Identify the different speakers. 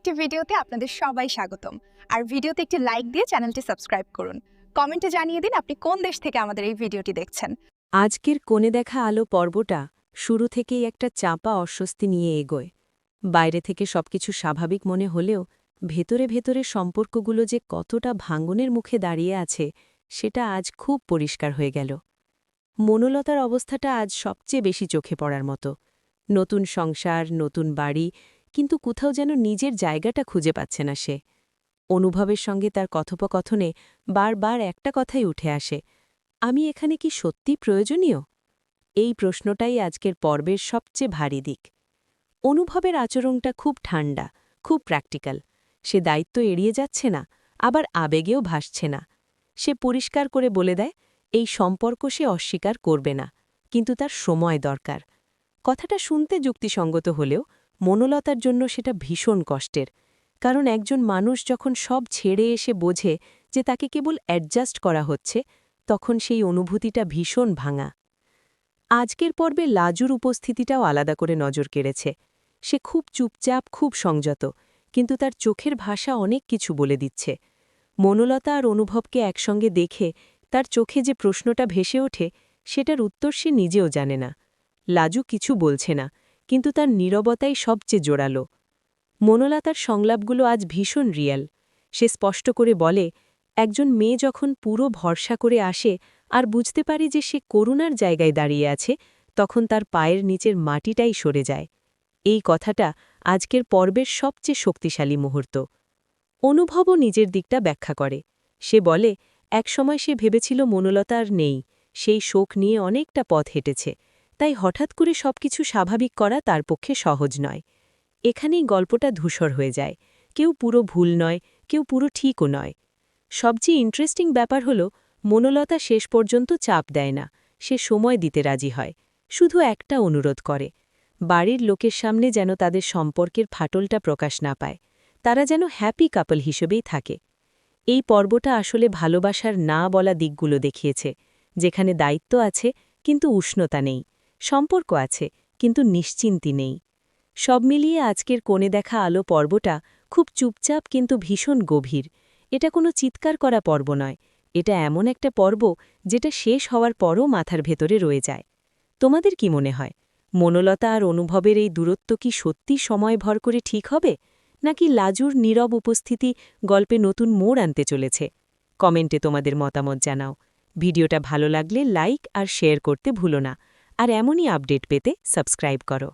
Speaker 1: একটি ভিডিওতে আপনাদের সবাই স্বাগতম। আর ভিডিওতে একটি লাইক দিয়ে চ্যানেলটি সাবস্ক্রাইব করুন। কমেন্টে জানিয়ে দিন আপনি কোন দেশ থেকে আমাদের এই ভিডিওটি দেখছেন।
Speaker 2: আজকের কোণে দেখা আলো পর্বটা শুরু থেকেই একটা চাপা অস্বস্তি নিয়ে এগোয়। বাইরে থেকে সবকিছু স্বাভাবিক মনে হলেও ভেতরে ভেতরে সম্পর্কগুলো যে কতটা ভাঙনের মুখে দাঁড়িয়ে আছে সেটা আজ খুব পরিষ্কার হয়ে গেল। মনোলতার অবস্থাটা আজ সবচেয়ে বেশি চোখে পড়ার মতো। নতুন সংসার, নতুন বাড়ি, কিন্তু কোথাও যেন নিজের জায়গাটা খুঁজে পাচ্ছে না সে। অনুভবের সঙ্গে তার কথোপকথনে বারবার একটা কথাই উঠে আসে, আমি এখানে কি সত্যি প্রয়োজনীয়? এই প্রশ্নটাই আজকের পর্বের সবচেয়ে ভারী দিক। অনুভবের আচরণটা খুব ঠান্ডা, খুব প্র্যাকটিক্যাল। সে দায়িত্ব এড়িয়ে যাচ্ছে না, আবার আবেগেও ভাসছে না। সে পরিষ্কার করে বলে দেয়, এই সম্পর্ক সে অস্বীকার করবে না, কিন্তু তার সময় দরকার। কথাটা শুনতে যুক্তিসঙ্গত হলেও মনোলতার জন্য সেটা ভীষণ কষ্টের। কারণ একজন মানুষ যখন সব ছেড়ে এসে বোঝে যে তাকে কেবল অ্যাডজাস্ট করা হচ্ছে, তখন সেই অনুভূতিটা ভীষণ ভাঙা। আজকের পর্বে লাজুর উপস্থিতিটাও আলাদা করে নজর কেড়েছে। সে খুব চুপচাপ, খুব সংযত, কিন্তু তার চোখের ভাষা অনেক কিছু বলে দিচ্ছে। মনোলতা আর অনুভবকে একসঙ্গে দেখে তার চোখে যে প্রশ্নটা ভেসে ওঠে সেটার উত্তর সে নিজেও জানে না। লাজু কিছু বলছে না, কিন্তু তার নীরবতাই সবচেয়ে জোরালো। মনোলতার সংলাপগুলো আজ ভীষণ রিয়াল। সে স্পষ্ট করে বলে, একজন মেয়ে যখন পুরো ভরসা করে আসে আর বুঝতে পারে যে সে করুণার জায়গায় দাঁড়িয়ে আছে, তখন তার পায়ের নিচের মাটিটাই সরে যায়। এই কথাটা আজকের পর্বের সবচেয়ে শক্তিশালী মুহূর্ত। অনুভবও নিজের দিকটা ব্যাখ্যা করে। সে বলে, একসময় সে ভেবেছিল মনোলতা আর নেই, সেই শোক নিয়ে অনেকটা পথ হেঁটেছে, তাই হঠাৎ করে সবকিছু স্বাভাবিক করা তার পক্ষে সহজ নয়। এখানেই গল্পটা ধূসর হয়ে যায়। কেউ পুরো ভুল নয়, কেউ পুরো ঠিকও নয়। সবচেয়ে ইন্টারেস্টিং ব্যাপার হল, মনোলতা শেষ পর্যন্ত চাপ দেয় না, সে সময় দিতে রাজি হয়। শুধু একটা অনুরোধ করে, বাড়ির লোকের সামনে যেন তাদের সম্পর্কের ফাটলটা প্রকাশ না পায়, তারা যেন হ্যাপি কাপল হিসেবেই থাকে। এই পর্বটা আসলে ভালোবাসার না বলা দিকগুলো দেখিয়েছে, যেখানে দায়িত্ব আছে কিন্তু উষ্ণতা নেই, সম্পর্ক আছে কিন্তু নিশ্চিন্তি নেই। সব মিলিয়ে আজকের কোণে দেখা আলো পর্বটা খুব চুপচাপ কিন্তু ভীষণ গভীর। এটা কোনো চিৎকার করা পর্ব নয়, এটা এমন একটা পর্ব যেটা শেষ হওয়ার পরও মাথার ভেতরে রয়ে যায়। তোমাদের কি মনে হয়, মনোলতা আর অনুভবের এই দূরত্ব কি সত্যি সময় ভর করে ঠিক হবে, নাকি লাজুর নীরব উপস্থিতি গল্পে নতুন মোড় আনতে চলেছে? কমেন্টে তোমাদের মতামত জানাও। ভিডিওটা ভালো লাগলে লাইক আর শেয়ার করতে ভুলো না, আর এমনই আপডেট পেতে সাবস্ক্রাইব করো।